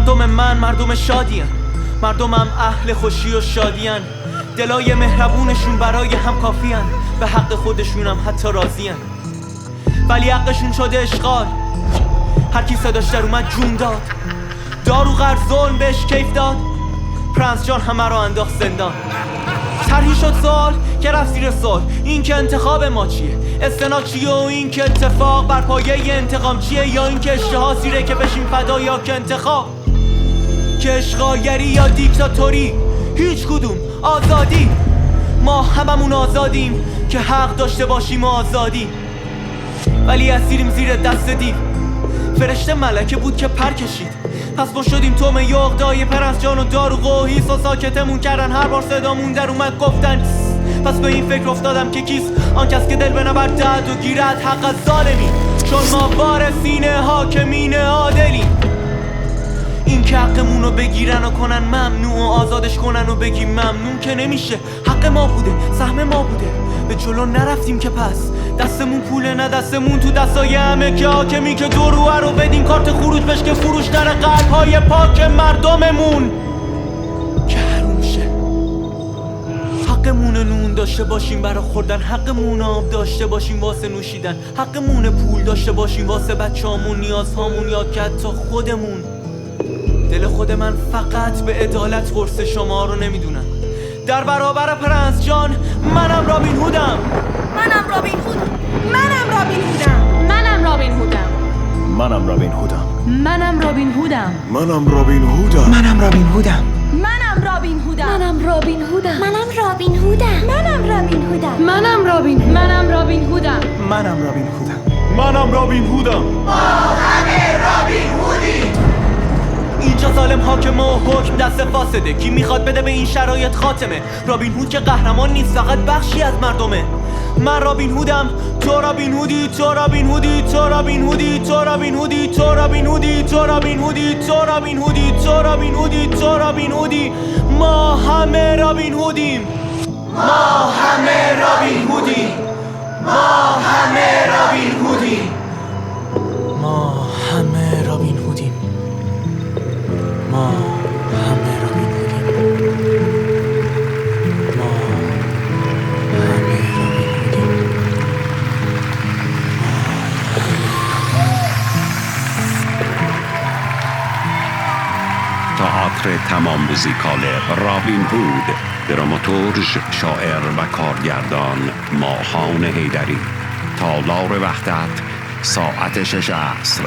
مردم من مردم شادین، مردمم اهل خوشی و شادین، دلای مهربونشون برای هم کافین، به حق خودشونم حتی راضین، ولی حقشون شده اشغال. هر کی صداش در اومد جون داد، دارو غرب ظلم بهش کیف داد، پرنس جان همه رو انداخت زندان. طرحی شد سوال که رفت زیر سوال، این که انتخاب ما چیه؟ استناد چیه و این که اتفاق بر پایه انتقام چیه؟ یا این که اشتها زیره که بشیم فدا، یا که انتخاب که اشغالگری یا دیکتاتوری؟ هیچ کدوم. آزادی، ما هممون آزادیم که حق داشته باشیم و آزادی، ولی اسیریم زیر دست دیو. فرشته ملکه بود که پر کشید، پس ما شدیم توم یغدای پرنس جان و داروغ و هیس و ساکتمون کردن. هر بار صدامون در اومد گفتن پس به این فکر افتادم که کیست آن کس که دل بنبرد دهد و گیرد حق از ظالمی، چون ما وارثین حاکمین عادلیم. این که حقمونو بگیرن و کنن ممنوع و آزادش کنن و بگیم ممنون که نمیشه. حق ما بوده، سهم ما بوده، به جلو نرفتیم که پس دستمون پوله نه دستمون تو دستای همه که حاکمی که دو روه رو بدین کارت خروج بش که فروش در قلب‌های پاک مردممون که حروم شه. حقمون نون داشته باشیم برا خوردن، حقمون آب داشته باشیم واسه نوشیدن، حقمون پول داشته باشیم واسه بچه‌مون، نیازهامون یا که حتی خودمون. دل خود من فقط به عدالت قرص شما رو نمیدونم. در برابر پرنس جان منم رابین هودم. منم رابین هودم. منم رابین هودم. منم رابین هودم. منم رابین هودم. منم رابین هودم. منم رابین هودم. منم رابین هودم. منم رابین هودم. منم رابین هودم. منم رابین هودم. منم رابین هودم. منم رابین منم رابین هودم. منم رابین هودم. منم رابین هودم. ما همه رابین هودیم. اینجا ظالم حاکمه و حکم دست فاسده، کی میخواد بده به این شرایط خاتمه؟ رابین هود که قهرمان نیست، فقط بخشی از مردمه. من رابین هودم، تو رابین هودی، تو رابین هودی، تو رابین هودی، تو رابین هودی، تو رابین هودی، تو رابین هودی، تو رابین هودی، تو رابین هودی، تو رابین هودی. ما همه رابین هودیم. ما همه رابین هودیم. ما همه رابین هودیم. ما همه رابین هودیم. ما همه رابین هودیم. ما همه رابین هودیم. تئاتر تمام موزیکال رابین هود، دراماتورژ، شاعر و کارگردان ماهان حیدری. تالار وحدت، ساعت 6 عصر.